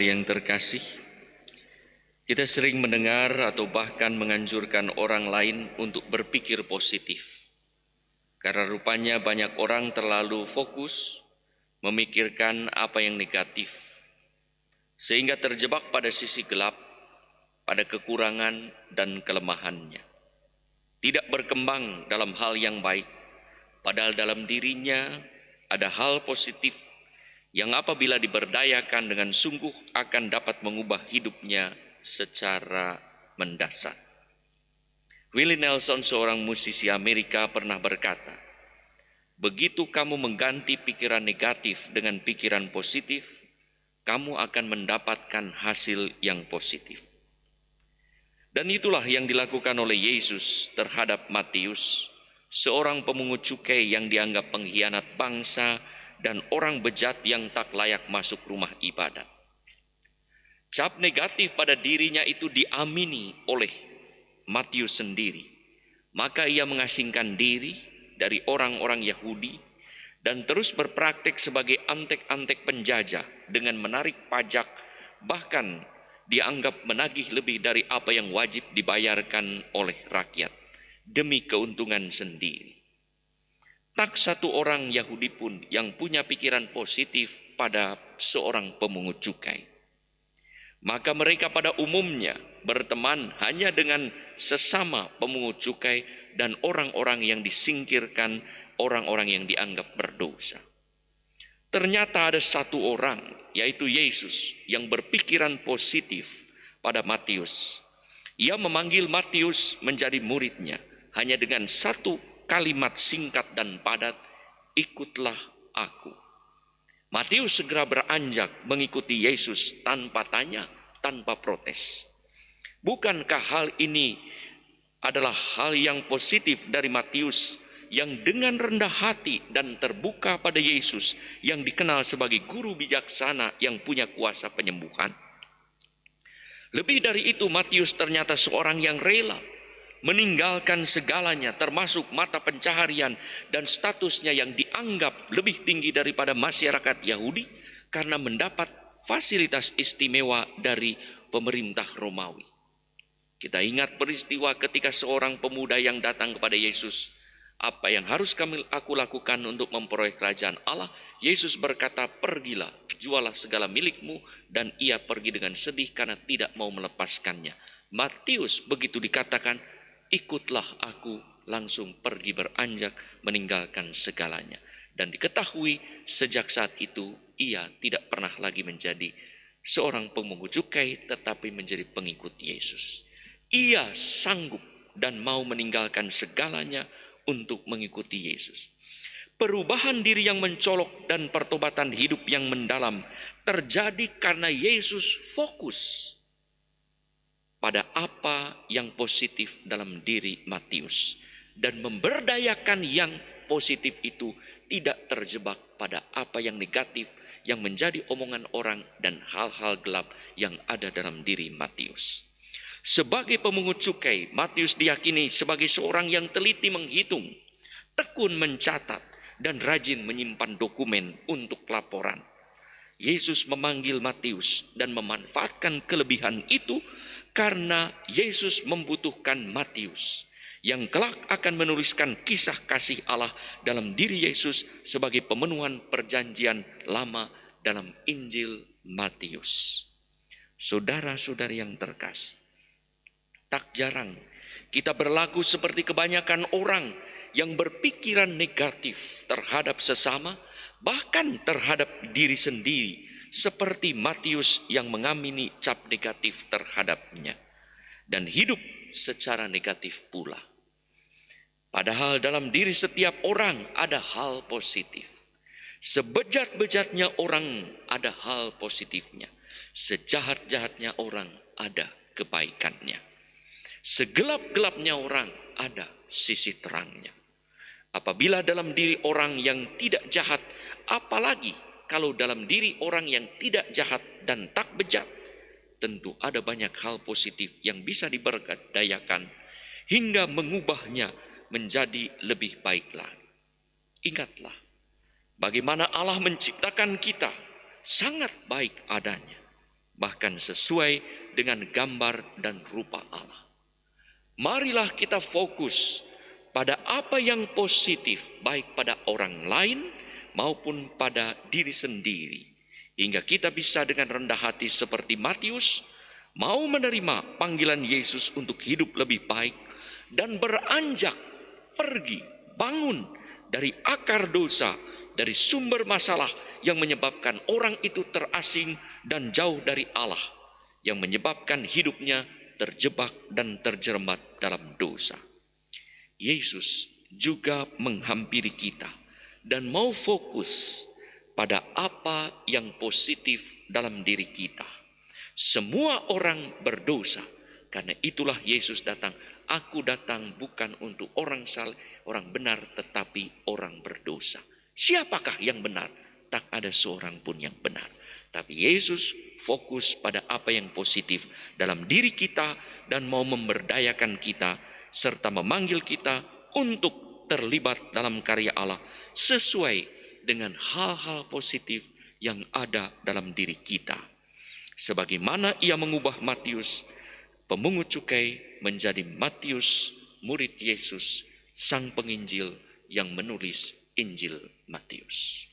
Yang terkasih, kita sering mendengar atau bahkan menganjurkan orang lain untuk berpikir positif. Karena rupanya banyak orang terlalu fokus memikirkan apa yang negatif, sehingga terjebak pada sisi gelap, pada kekurangan dan kelemahannya. Tidak berkembang dalam hal yang baik, padahal dalam dirinya ada hal positif yang apabila diberdayakan dengan sungguh akan dapat mengubah hidupnya secara mendasar. Willie Nelson, seorang musisi Amerika, pernah berkata, "Begitu kamu mengganti pikiran negatif dengan pikiran positif, kamu akan mendapatkan hasil yang positif." Dan itulah yang dilakukan oleh Yesus terhadap Matius, seorang pemungut cukai yang dianggap pengkhianat bangsa dan orang bejat yang tak layak masuk rumah ibadat. Cap negatif pada dirinya itu diamini oleh Matius sendiri. Maka ia mengasingkan diri dari orang-orang Yahudi dan terus berpraktik sebagai antek-antek penjajah dengan menarik pajak, bahkan dianggap menagih lebih dari apa yang wajib dibayarkan oleh rakyat demi keuntungan sendiri. Tak satu orang Yahudi pun yang punya pikiran positif pada seorang pemungut cukai. Maka mereka pada umumnya berteman hanya dengan sesama pemungut cukai dan orang-orang yang disingkirkan, orang-orang yang dianggap berdosa. Ternyata ada satu orang, yaitu Yesus, yang berpikiran positif pada Matius. Ia memanggil Matius menjadi muridnya hanya dengan satu kalimat singkat dan padat, "Ikutlah aku." Matius segera beranjak mengikuti Yesus tanpa tanya, tanpa protes. Bukankah hal ini adalah hal yang positif dari Matius yang dengan rendah hati dan terbuka pada Yesus yang dikenal sebagai guru bijaksana yang punya kuasa penyembuhan? Lebih dari itu, Matius ternyata seorang yang rela meninggalkan segalanya termasuk mata pencaharian dan statusnya yang dianggap lebih tinggi daripada masyarakat Yahudi karena mendapat fasilitas istimewa dari pemerintah Romawi. Kita ingat peristiwa ketika seorang pemuda yang datang kepada Yesus, "Apa yang harus aku lakukan untuk memperoleh kerajaan Allah?" Yesus berkata, "Pergilah, jualah segala milikmu," dan ia pergi dengan sedih karena tidak mau melepaskannya. Matius begitu dikatakan, "Ikutlah aku," langsung pergi beranjak meninggalkan segalanya. Dan diketahui sejak saat itu ia tidak pernah lagi menjadi seorang pemungut cukai tetapi menjadi pengikut Yesus. Ia sanggup dan mau meninggalkan segalanya untuk mengikuti Yesus. Perubahan diri yang mencolok dan pertobatan hidup yang mendalam terjadi karena Yesus fokus pada apa yang positif dalam diri Matius dan memberdayakan yang positif itu tidak terjebak pada apa yang negatif yang menjadi omongan orang dan hal-hal gelap yang ada dalam diri Matius. Sebagai pemungut cukai, Matius diyakini sebagai seorang yang teliti menghitung, tekun mencatat, dan rajin menyimpan dokumen untuk laporan. Yesus memanggil Matius dan memanfaatkan kelebihan itu karena Yesus membutuhkan Matius yang kelak akan menuliskan kisah kasih Allah dalam diri Yesus sebagai pemenuhan perjanjian lama dalam Injil Matius. Saudara-saudari yang terkasih, tak jarang kita berlaku seperti kebanyakan orang yang berpikiran negatif terhadap sesama, bahkan terhadap diri sendiri, seperti Matius yang mengamini cap negatif terhadapnya dan hidup secara negatif pula. Padahal dalam diri setiap orang ada hal positif. Sebejat-bejatnya orang ada hal positifnya. Sejahat-jahatnya orang ada kebaikannya. Segelap-gelapnya orang ada sisi terangnya. Apabila dalam diri orang yang tidak jahat, apalagi kalau dalam diri orang yang tidak jahat dan tak bejat, tentu ada banyak hal positif yang bisa diberdayakan hingga mengubahnya menjadi lebih baik lagi. Ingatlah bagaimana Allah menciptakan kita sangat baik adanya. bahkan sesuai dengan gambar dan rupa Allah. Marilah kita fokus pada apa yang positif, baik pada orang lain maupun pada diri sendiri, hingga kita bisa dengan rendah hati seperti Matius, mau menerima panggilan Yesus untuk hidup lebih baik dan beranjak pergi, bangun dari akar dosa, dari sumber masalah yang menyebabkan orang itu terasing dan jauh dari Allah, yang menyebabkan hidupnya terjebak dan terjerat dalam dosa. Yesus juga menghampiri kita dan mau fokus pada apa yang positif dalam diri kita. Semua orang berdosa, karena itulah Yesus datang. Aku datang bukan untuk orang benar, tetapi orang berdosa. Siapakah yang benar? Tak ada seorang pun yang benar. Tapi Yesus fokus pada apa yang positif dalam diri kita dan mau memberdayakan kita serta memanggil kita untuk terlibat dalam karya Allah sesuai dengan hal-hal positif yang ada dalam diri kita. Sebagaimana ia mengubah Matius, pemungut cukai, menjadi Matius, murid Yesus, sang penginjil yang menulis Injil Matius.